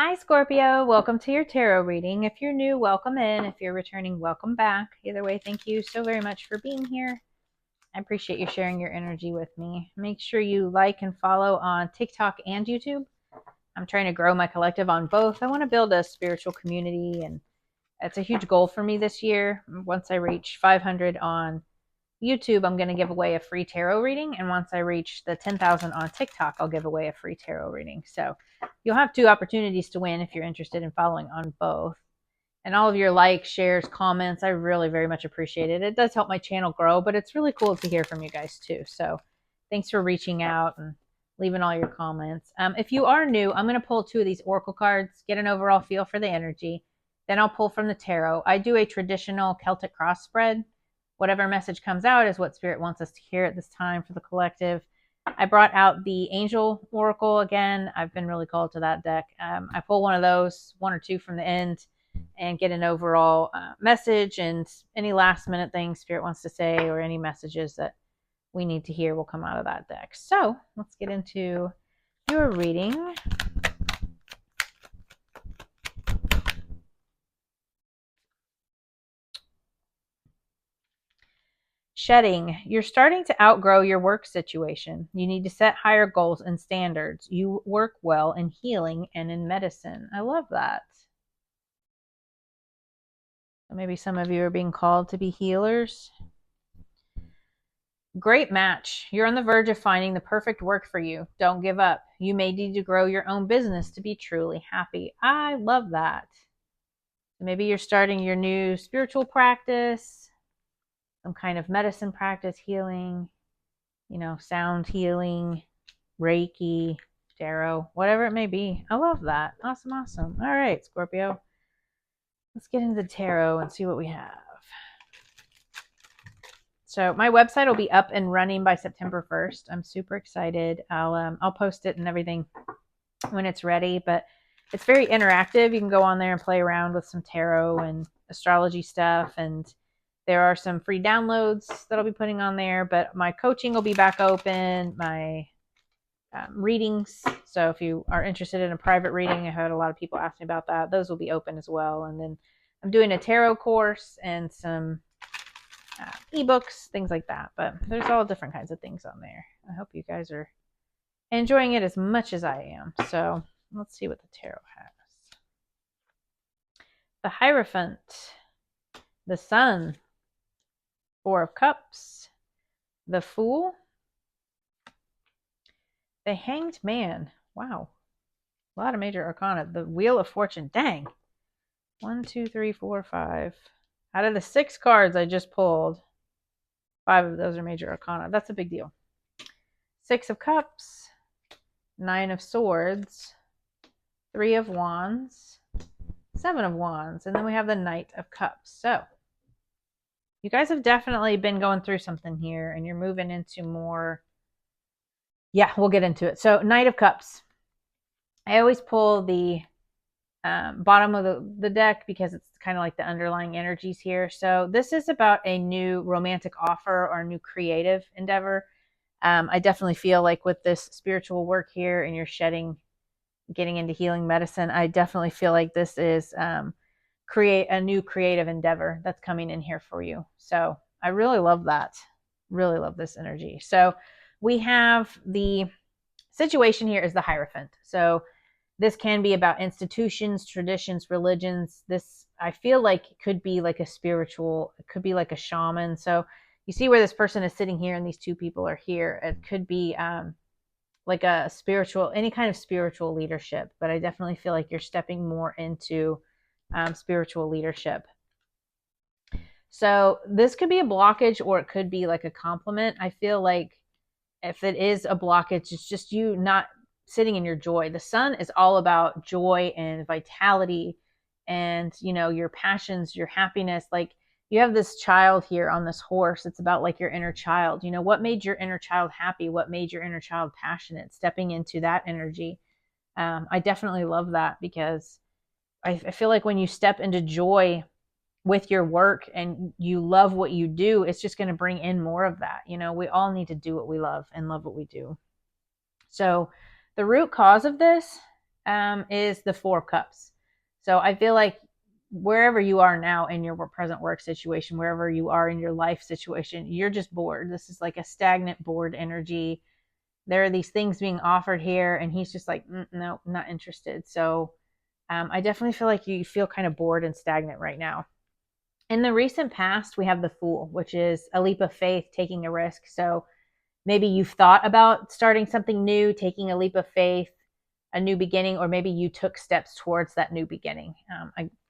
Hi, Scorpio. Welcome to your tarot reading. If you're new, welcome in. If you're returning, welcome back. Either way, thank you so very much for being here. I appreciate you sharing your energy with me. Make sure you like and follow on TikTok and YouTube. I'm trying to grow my collective on both. I want to build a spiritual community, and it's a huge goal for me this year. Once I reach 500 on YouTube, I'm going to give away a free tarot reading. And once I reach the 10,000 on TikTok, I'll give away a free tarot reading. So you'll have two opportunities to win if you're interested in following on both. And all of your likes, shares, comments, I really very much appreciate it. It does help my channel grow, but it's really cool to hear from you guys too. So thanks for reaching out and leaving all your comments. If you are new, I'm going to pull two of these oracle cards, get an overall feel for the energy. Then I'll pull from the tarot. I do a traditional Celtic cross spread. Whatever message comes out is what Spirit wants us to hear at this time for the collective. I brought out the Angel Oracle again. I've been really called to that deck. I pull one of those, one or two from the end, and get an overall message and any last minute things Spirit wants to say or any messages that we need to hear will come out of that deck. So let's get into your reading. Shedding. You're starting to outgrow your work situation. You need to set higher goals and standards. You work well in healing and in medicine. I love that. Maybe some of you are being called to be healers. Great match. You're on the verge of finding the perfect work for you. Don't give up. You may need to grow your own business to be truly happy. I love that. Maybe you're starting your new spiritual practice, some kind of medicine practice, healing, sound healing, Reiki, tarot, whatever it may be. I love that. Awesome, awesome. All right, Scorpio. Let's get into the tarot and see what we have. So my website will be up and running by September 1st. I'm super excited. I'll post it and everything when it's ready, but it's very interactive. You can go on there and play around with some tarot and astrology stuff, and there are some free downloads that I'll be putting on there, but my coaching will be back open, my readings. So if you are interested in a private reading, I had a lot of people ask me about that. Those will be open as well. And then I'm doing a tarot course and some ebooks, things like that. But there's all different kinds of things on there. I hope you guys are enjoying it as much as I am. So let's see what the tarot has. The Hierophant, the Sun, Four of Cups, the Fool, the Hanged Man. Wow. A lot of major arcana. The Wheel of Fortune. Dang. 1, 2, 3, 4, 5. Out of the 6 cards I just pulled, 5 of those are major arcana. That's a big deal. 6 of Cups, 9 of Swords, 3 of Wands, 7 of Wands, and then we have the Knight of Cups. So you guys have definitely been going through something here, and you're moving into more. Yeah, we'll get into it. So Knight of Cups. I always pull the bottom of the deck because it's kind of like the underlying energies here. So this is about a new romantic offer or a new creative endeavor. I definitely feel like with this spiritual work here and you're shedding, getting into healing medicine, I definitely feel like this is create a new creative endeavor that's coming in here for you. So I really love that. Really love this energy. So we have the situation here is the Hierophant. So this can be about institutions, traditions, religions. This, I feel like, could be like a spiritual, it could be like a shaman. So you see where this person is sitting here and these two people are here. It could be like a spiritual, any kind of spiritual leadership. But I definitely feel like you're stepping more into spiritual leadership. So this could be a blockage or it could be like a compliment. I feel like if it is a blockage, it's just you not sitting in your joy. The Sun is all about joy and vitality and, your passions, your happiness. Like you have this child here on this horse. It's about like your inner child. What made your inner child happy? What made your inner child passionate? Stepping into that energy. I definitely love that because I feel like when you step into joy with your work and you love what you do, it's just going to bring in more of that. We all need to do what we love and love what we do. So the root cause of this is the Four of Cups. So I feel like wherever you are now in your present work situation, wherever you are in your life situation, you're just bored. This is like a stagnant, bored energy. There are these things being offered here, and he's just like, no, not interested. So I definitely feel like you feel kind of bored and stagnant right now. In the recent past, we have the Fool, which is a leap of faith, taking a risk. So maybe you've thought about starting something new, taking a leap of faith, a new beginning, or maybe you took steps towards that new beginning.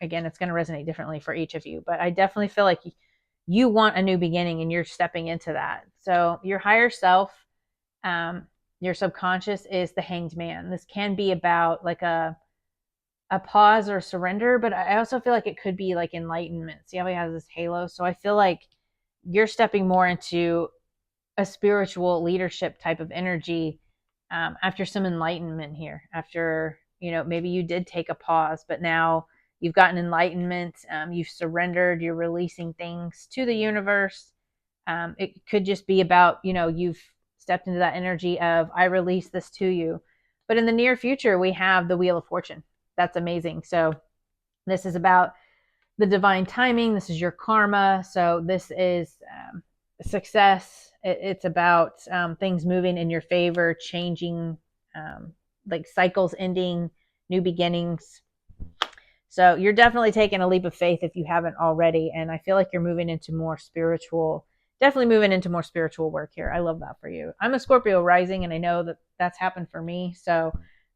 Again, it's going to resonate differently for each of you, but I definitely feel like you want a new beginning and you're stepping into that. So your higher self, your subconscious is the Hanged Man. This can be about like a pause or surrender, but I also feel like it could be like enlightenment. See how he has this halo? So I feel like you're stepping more into a spiritual leadership type of energy after some enlightenment here. After, maybe you did take a pause, but now you've gotten enlightenment, you've surrendered, you're releasing things to the universe. It could just be about, you've stepped into that energy of, I release this to you. But in the near future, we have the Wheel of Fortune. That's amazing. So this is about the divine timing. This is your karma. So this is success. It's about things moving in your favor, changing, like cycles ending, new beginnings. So you're definitely taking a leap of faith if you haven't already. And I feel like you're moving into more spiritual, definitely moving into more spiritual work here. I love that for you. I'm a Scorpio rising, and I know that that's happened for me. So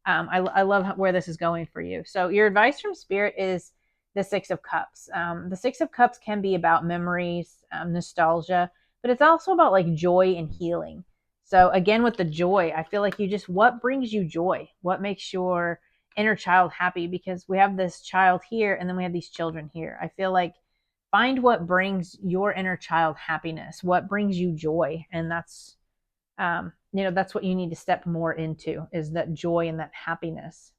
I love where this is going for you. So your advice from Spirit is the Six of Cups. The Six of Cups can be about memories, nostalgia, but it's also about like joy and healing. So again, with the joy, I feel like what brings you joy? What makes your inner child happy? Because we have this child here and then we have these children here. I feel like find what brings your inner child happiness, what brings you joy. And that's, that's what you need to step more into, is that joy and that happiness.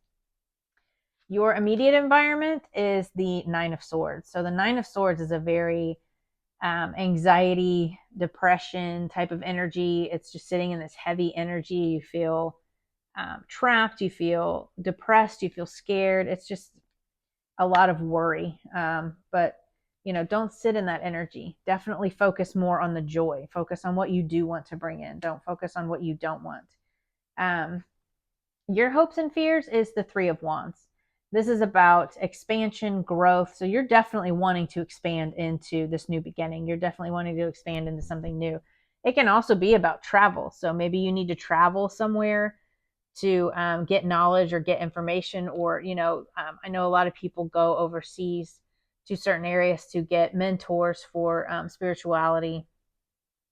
Your immediate environment is the Nine of Swords. So the Nine of Swords is a very anxiety, depression type of energy. It's just sitting in this heavy energy. You feel trapped, you feel depressed, you feel scared. It's just a lot of worry. But don't sit in that energy. Definitely focus more on the joy. Focus on what you do want to bring in. Don't focus on what you don't want. Your hopes and fears is the Three of Wands. This is about expansion, growth. So you're definitely wanting to expand into this new beginning. You're definitely wanting to expand into something new. It can also be about travel. So maybe you need to travel somewhere to get knowledge or get information, or I know a lot of people go overseas to certain areas to get mentors for spirituality.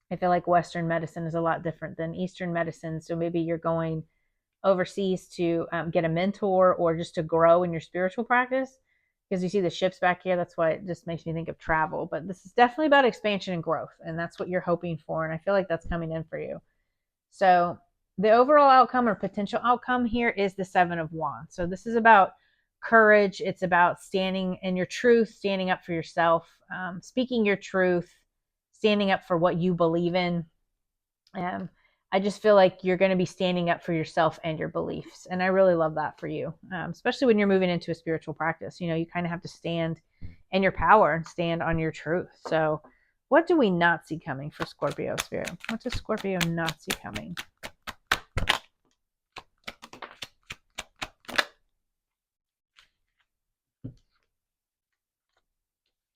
I feel like Western medicine is a lot different than Eastern medicine. So maybe you're going overseas to get a mentor or just to grow in your spiritual practice, because you see the ships back here. That's why it just makes me think of travel. But this is definitely about expansion and growth, and that's what you're hoping for, and I feel like that's coming in for you. So the overall outcome or potential outcome here is the Seven of Wands. So this is about courage. It's about standing in your truth, standing up for yourself, speaking your truth, standing up for what you believe in. I just feel like you're going to be standing up for yourself and your beliefs. And I really love that for you, especially when you're moving into a spiritual practice. You kind of have to stand in your power and stand on your truth. So what do we not see coming for Scorpio Spirit? What does Scorpio not see coming?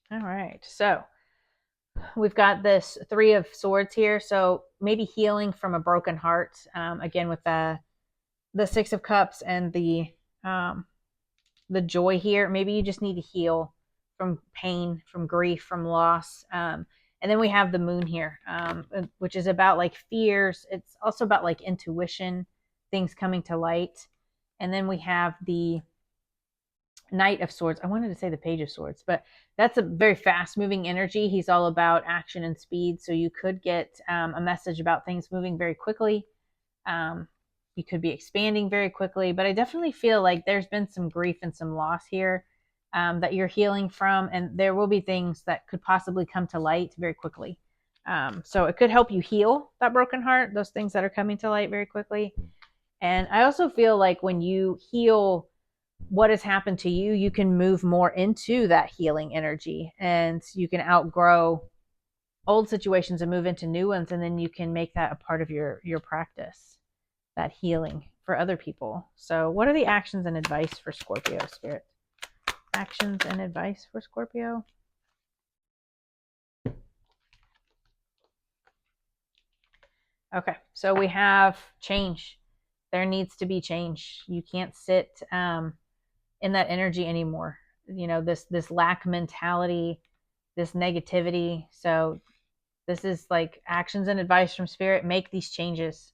All right. So we've got this Three of Swords here. So maybe healing from a broken heart. Again, with the Six of Cups and the joy here. Maybe you just need to heal from pain, from grief, from loss. And then we have the Moon here, which is about like fears. It's also about like intuition, things coming to light. And then we have the Knight of Swords. I wanted to say the Page of Swords, but that's a very fast moving energy. He's all about action and speed. So you could get a message about things moving very quickly. You could be expanding very quickly, but I definitely feel like there's been some grief and some loss here that you're healing from. And there will be things that could possibly come to light very quickly. So it could help you heal that broken heart, those things that are coming to light very quickly. And I also feel like when you heal what has happened to you, you can move more into that healing energy, and you can outgrow old situations and move into new ones, and then you can make that a part of your practice, that healing for other people. So what are the actions and advice for Scorpio, Spirit? Actions and advice for Scorpio. Okay, so we have change. There needs to be change. You can't sit in that energy anymore. You know, this lack mentality, this negativity. So this is like actions and advice from Spirit. Make these changes,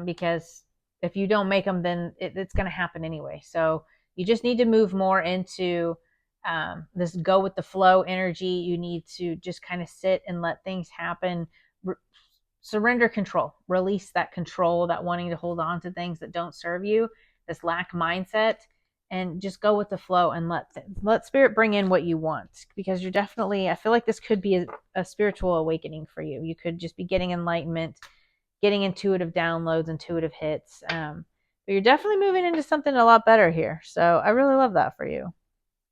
because if you don't make them, then it's going to happen anyway. So you just need to move more into this go with the flow energy. You need to just kind of sit and let things happen. Surrender control, release that control, that wanting to hold on to things that don't serve you, this lack mindset, and just go with the flow and let Spirit bring in what you want, because you're definitely, I feel like this could be a spiritual awakening for you. You could just be getting enlightenment, getting intuitive downloads, intuitive hits. But you're definitely moving into something a lot better here. So I really love that for you.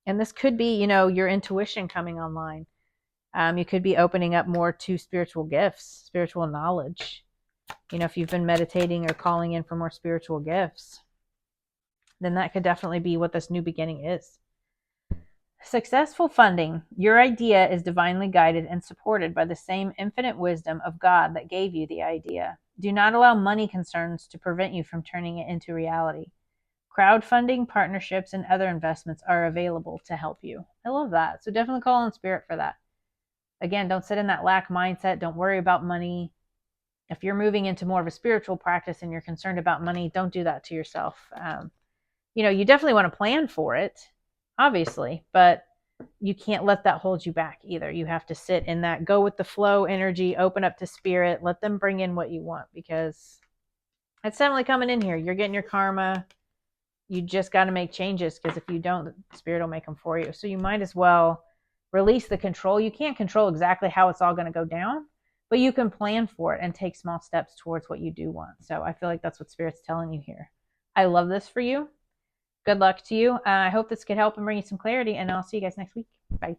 And this could be, your intuition coming online. You could be opening up more to spiritual gifts, spiritual knowledge. If you've been meditating or calling in for more spiritual gifts, then that could definitely be what this new beginning is. Successful funding. Your idea is divinely guided and supported by the same infinite wisdom of God that gave you the idea. Do not allow money concerns to prevent you from turning it into reality. Crowdfunding, partnerships, and other investments are available to help you. I love that. So definitely call on Spirit for that. Again, don't sit in that lack mindset. Don't worry about money. If you're moving into more of a spiritual practice and you're concerned about money, don't do that to yourself. You definitely want to plan for it, obviously, but you can't let that hold you back either. You have to sit in that go with the flow energy, open up to Spirit, let them bring in what you want, because it's definitely coming in here. You're getting your karma. You just got to make changes, because if you don't, Spirit will make them for you. So you might as well release the control. You can't control exactly how it's all going to go down, but you can plan for it and take small steps towards what you do want. So I feel like that's what Spirit's telling you here. I love this for you. Good luck to you. I hope this could help and bring you some clarity, and I'll see you guys next week. Bye.